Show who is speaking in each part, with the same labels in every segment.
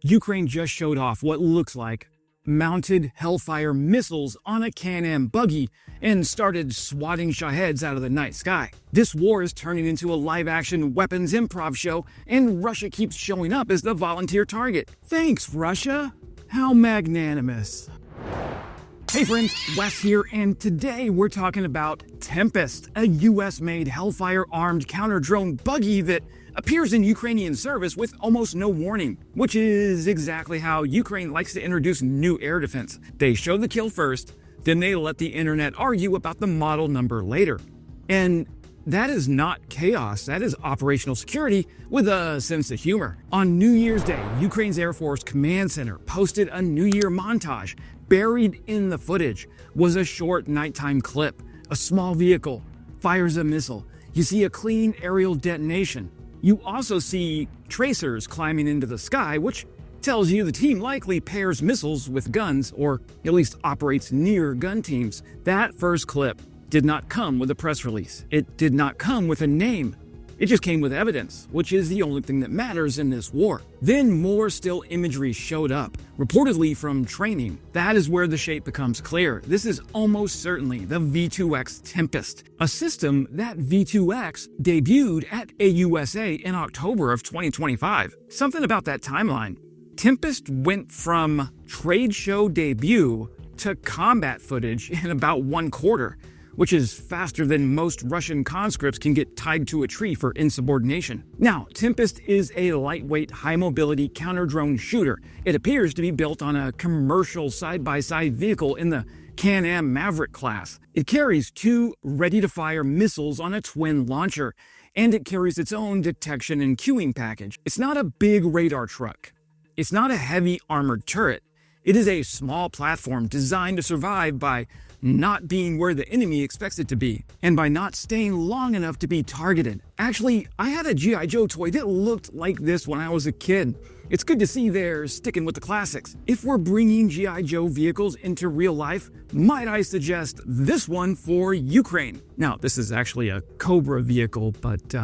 Speaker 1: Ukraine just showed off what looks like mounted Hellfire missiles on a Can-Am buggy and started swatting Shaheds out of the night sky. This war is turning into a live-action weapons improv show, and Russia keeps showing up as the volunteer target. Thanks, Russia. How magnanimous. Hey friends, Wes here, and today we're talking about Tempest, a US-made Hellfire-armed counter-drone buggy that appears in Ukrainian service with almost no warning, which is exactly how Ukraine likes to introduce new air defense. They show the kill first, then they let the internet argue about the model number later. And that is not chaos, that is operational security with a sense of humor. On New Year's Day, Ukraine's Air Force Command Center posted a New Year montage. Buried in the footage was a short nighttime clip. A small vehicle fires a missile. You see a clean aerial detonation. You also see tracers climbing into the sky, which tells you the team likely pairs missiles with guns, or at least operates near gun teams. That first clip did not come with a press release. It did not come with a name. It just came with evidence, which is the only thing that matters in this war. Then more still imagery showed up, reportedly from training. That is where the shape becomes clear. This is almost certainly the V2X Tempest, a system that V2X debuted at AUSA in October of 2025. Something about that timeline. Tempest went from trade show debut to combat footage in about 1 quarter, which is faster than most Russian conscripts can get tied to a tree for insubordination. Now, Tempest is a lightweight, high-mobility counter-drone shooter. It appears to be built on a commercial side-by-side vehicle in the Can-Am Maverick class. It carries 2 ready-to-fire missiles on a twin launcher, and it carries its own detection and queuing package. It's not a big radar truck. It's not a heavy armored turret. It is a small platform designed to survive by not being where the enemy expects it to be, and by not staying long enough to be targeted. Actually, I had a G.I. Joe toy that looked like this when I was a kid. It's good to see they're sticking with the classics. If we're bringing G.I. Joe vehicles into real life, might I suggest this one for Ukraine? Now, this is actually a Cobra vehicle, but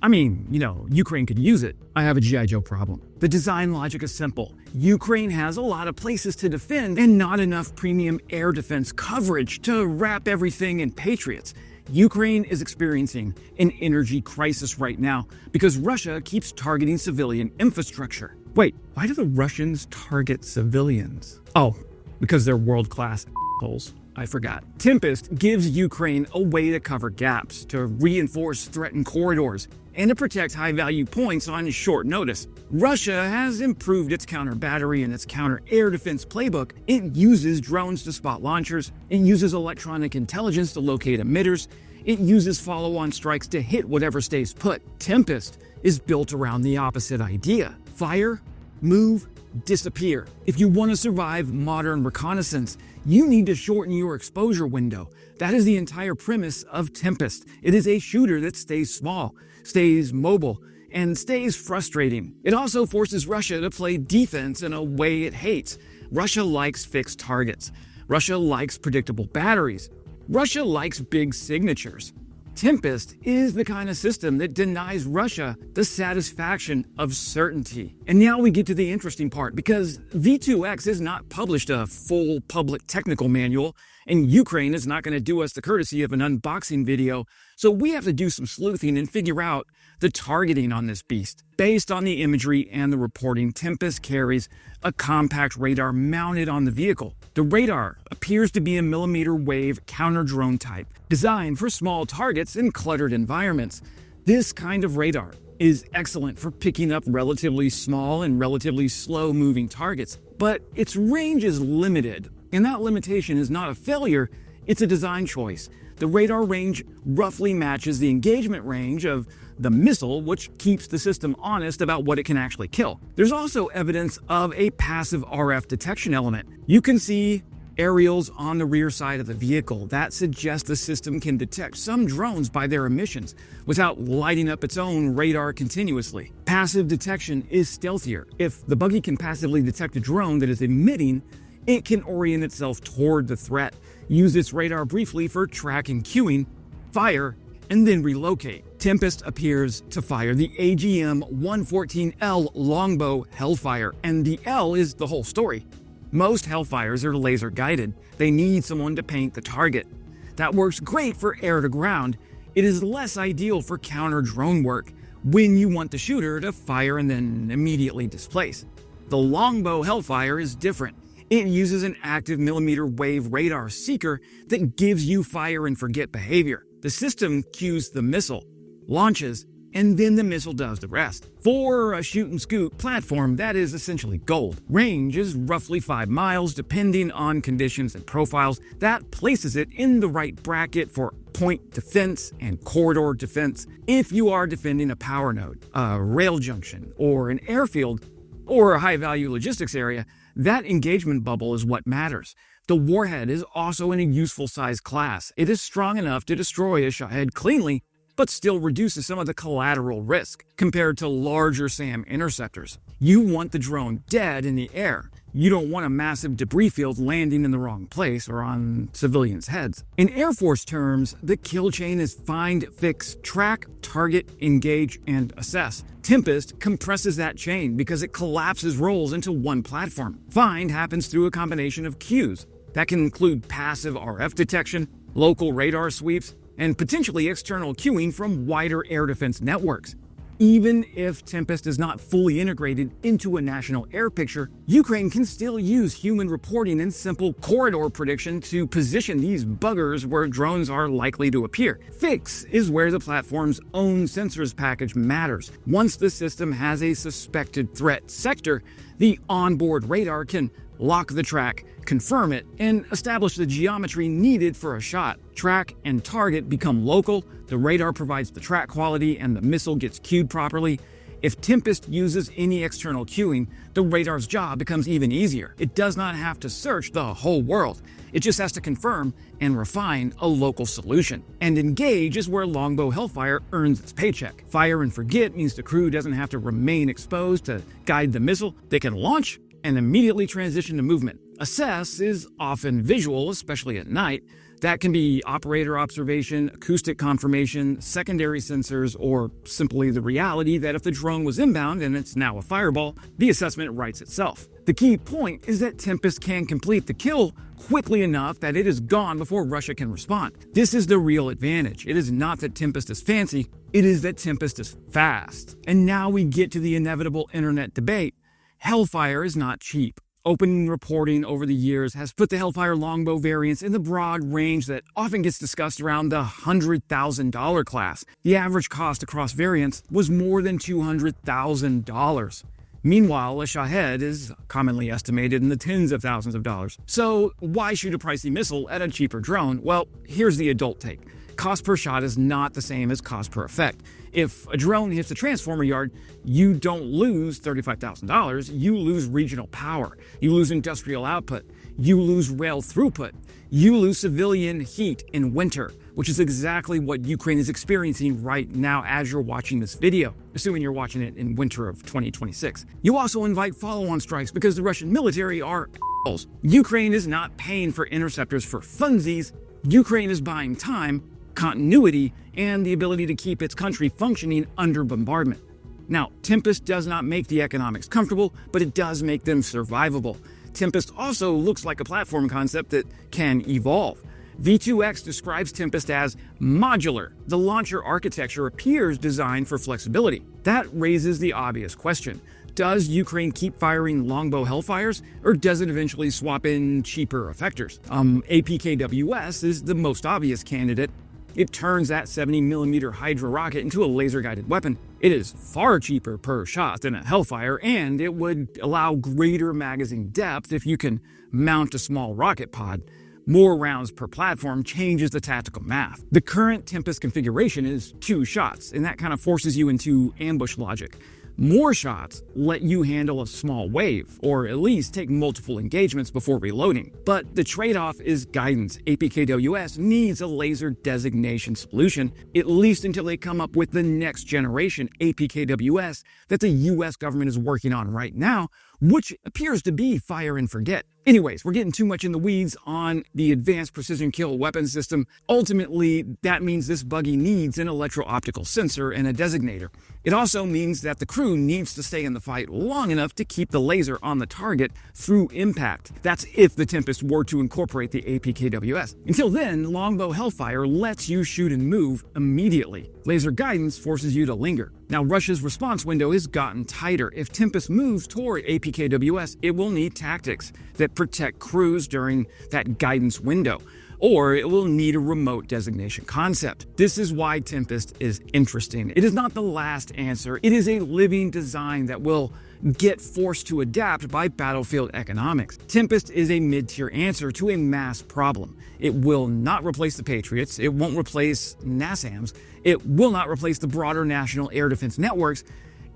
Speaker 1: Ukraine could use it. I have a G.I. Joe problem. The design logic is simple. Ukraine has a lot of places to defend and not enough premium air defense coverage to wrap everything in Patriots. Ukraine is experiencing an energy crisis right now because Russia keeps targeting civilian infrastructure. Wait, why do the Russians target civilians? Oh, because they're world-class assholes. I forgot. Tempest gives Ukraine a way to cover gaps, to reinforce threatened corridors, and to protect high-value points on short notice. Russia has improved its counter-battery and its counter-air defense playbook. It uses drones to spot launchers. It uses electronic intelligence to locate emitters. It uses follow-on strikes to hit whatever stays put. Tempest is built around the opposite idea. Fire, move, disappear. If you want to survive modern reconnaissance, you need to shorten your exposure window. That is the entire premise of Tempest. It is a shooter that stays small, stays mobile, and stays frustrating. It also forces Russia to play defense in a way it hates. Russia likes fixed targets. Russia likes predictable batteries. Russia likes big signatures. Tempest is the kind of system that denies Russia the satisfaction of certainty. And now we get to the interesting part, because V2X has not published a full public technical manual, and Ukraine is not going to do us the courtesy of an unboxing video, so we have to do some sleuthing and figure out the targeting on this beast. Based on the imagery and the reporting, Tempest carries a compact radar mounted on the vehicle. The radar appears to be a millimeter wave counter-drone type, designed for small targets in cluttered environments. This kind of radar is excellent for picking up relatively small and relatively slow-moving targets, but its range is limited, and that limitation is not a failure, it's a design choice. The radar range roughly matches the engagement range of the missile, which keeps the system honest about what it can actually kill. There's also evidence of a passive RF detection element. You can see aerials on the rear side of the vehicle. That suggests the system can detect some drones by their emissions without lighting up its own radar continuously. Passive detection is stealthier. If the buggy can passively detect a drone that is emitting, it can orient itself toward the threat, use its radar briefly for track and queuing, fire, and then relocate. Tempest appears to fire the AGM-114L Longbow Hellfire, and the L is the whole story. Most Hellfires are laser guided. They need someone to paint the target. That works great for air to ground. It is less ideal for counter drone work, when you want the shooter to fire and then immediately displace. The Longbow Hellfire is different. It uses an active millimeter wave radar seeker that gives you fire and forget behavior. The system cues the missile, launches, and then the missile does the rest. For a shoot and scoot platform, that is essentially gold. Range is roughly 5 miles depending on conditions and profiles. That places it in the right bracket for point defense and corridor defense. If you are defending a power node, a rail junction, or an airfield, or a high-value logistics area, that engagement bubble is what matters. The warhead is also in a useful size class. It is strong enough to destroy a Shahed cleanly, but still reduces some of the collateral risk compared to larger SAM interceptors. You want the drone dead in the air. You don't want a massive debris field landing in the wrong place or on civilians' heads. In Air Force terms, the kill chain is find, fix, track, target, engage, and assess. Tempest compresses that chain because it collapses roles into one platform. Find happens through a combination of cues. That can include passive RF detection, local radar sweeps, and potentially external cueing from wider air defense networks. Even if Tempest is not fully integrated into a national air picture, Ukraine can still use human reporting and simple corridor prediction to position these buggers where drones are likely to appear. Fix is where the platform's own sensors package matters. Once the system has a suspected threat sector, the onboard radar can lock the track, confirm it, and establish the geometry needed for a shot. Track and target become local, the radar provides the track quality, and the missile gets cued properly. If Tempest uses any external cueing, the radar's job becomes even easier. It does not have to search the whole world. It just has to confirm and refine a local solution. And engage is where Longbow Hellfire earns its paycheck. Fire and forget means the crew doesn't have to remain exposed to guide the missile. They can launch and immediately transition to movement. Assess is often visual, especially at night. That can be operator observation, acoustic confirmation, secondary sensors, or simply the reality that if the drone was inbound and it's now a fireball, the assessment writes itself. The key point is that Tempest can complete the kill quickly enough that it is gone before Russia can respond. This is the real advantage. It is not that Tempest is fancy, it is that Tempest is fast. And now we get to the inevitable internet debate. Hellfire is not cheap. Open reporting over the years has put the Hellfire Longbow variants in the broad range that often gets discussed around the $100,000 class. The average cost across variants was more than $200,000. Meanwhile, a Shahed is commonly estimated in the tens of thousands of dollars. So why shoot a pricey missile at a cheaper drone? Well, here's the adult take. Cost per shot is not the same as cost per effect. If a drone hits a transformer yard, you don't lose $35,000, you lose regional power, you lose industrial output, you lose rail throughput, you lose civilian heat in winter, which is exactly what Ukraine is experiencing right now as you're watching this video, assuming you're watching it in winter of 2026. You also invite follow-on strikes because the Russian military are assholes. Ukraine is not paying for interceptors for funsies. Ukraine is buying time, continuity, and the ability to keep its country functioning under bombardment. Now, Tempest does not make the economics comfortable, but it does make them survivable. Tempest also looks like a platform concept that can evolve. V2X describes Tempest as modular. The launcher architecture appears designed for flexibility. That raises the obvious question. Does Ukraine keep firing Longbow Hellfires, or does it eventually swap in cheaper effectors? APKWS is the most obvious candidate. It turns that 70mm Hydra rocket into a laser-guided weapon. It is far cheaper per shot than a Hellfire, and it would allow greater magazine depth if you can mount a small rocket pod. More rounds per platform changes the tactical math. The current Tempest configuration is 2 shots, and that kind of forces you into ambush logic. More shots let you handle a small wave, or at least take multiple engagements before reloading. But the trade-off is guidance. APKWS needs a laser designation solution, at least until they come up with the next generation APKWS that the US government is working on right now, which appears to be fire and forget. Anyways, we're getting too much in the weeds on the advanced precision kill weapon system. Ultimately, that means this buggy needs an electro-optical sensor and a designator. It also means that the crew needs to stay in the fight long enough to keep the laser on the target through impact. That's if the Tempest were to incorporate the APKWS. Until then, Longbow Hellfire lets you shoot and move immediately. Laser guidance forces you to linger. Now, Russia's response window has gotten tighter. If Tempest moves toward APKWS, it will need tactics that protect crews during that guidance window, or it will need a remote designation concept. This is why Tempest is interesting. It is not the last answer. It is a living design that will get forced to adapt by battlefield economics. Tempest is a mid-tier answer to a mass problem. It will not replace the Patriots. It won't replace NASAMS. It will not replace the broader national air defense networks.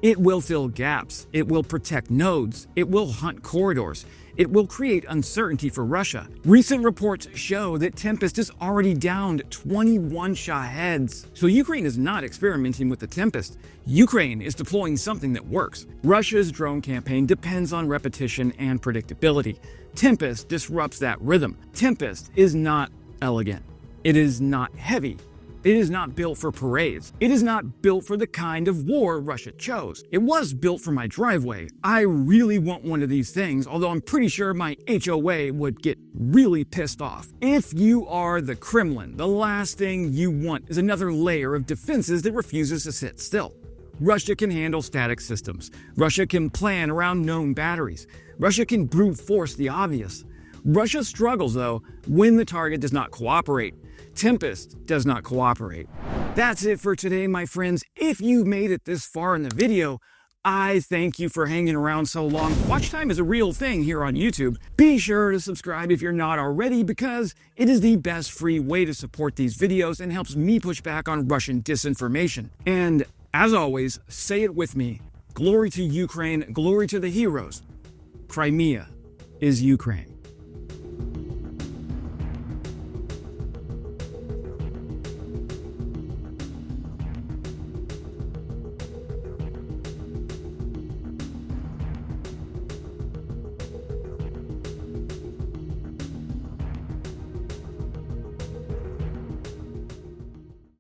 Speaker 1: It will fill gaps. It will protect nodes. It will hunt corridors. It will create uncertainty for Russia. Recent reports show that Tempest has already downed 21 Shaheds. So Ukraine is not experimenting with the Tempest. Ukraine is deploying something that works. Russia's drone campaign depends on repetition and predictability. Tempest disrupts that rhythm. Tempest is not elegant. It is not heavy. It is not built for parades. It is not built for the kind of war Russia chose. It was built for my driveway. I really want one of these things, although I'm pretty sure my HOA would get really pissed off. If you are the Kremlin, the last thing you want is another layer of defenses that refuses to sit still. Russia can handle static systems. Russia can plan around known batteries. Russia can brute force the obvious. Russia struggles, though, when the target does not cooperate. Tempest does not cooperate. That's it for today, my friends. If you made it this far in the video, I thank you for hanging around so long. Watch time is a real thing here on YouTube. Be sure to subscribe if you're not already, because it is the best free way to support these videos and helps me push back on Russian disinformation. And as always, say it with me. Glory to Ukraine, glory to the heroes. Crimea is Ukraine.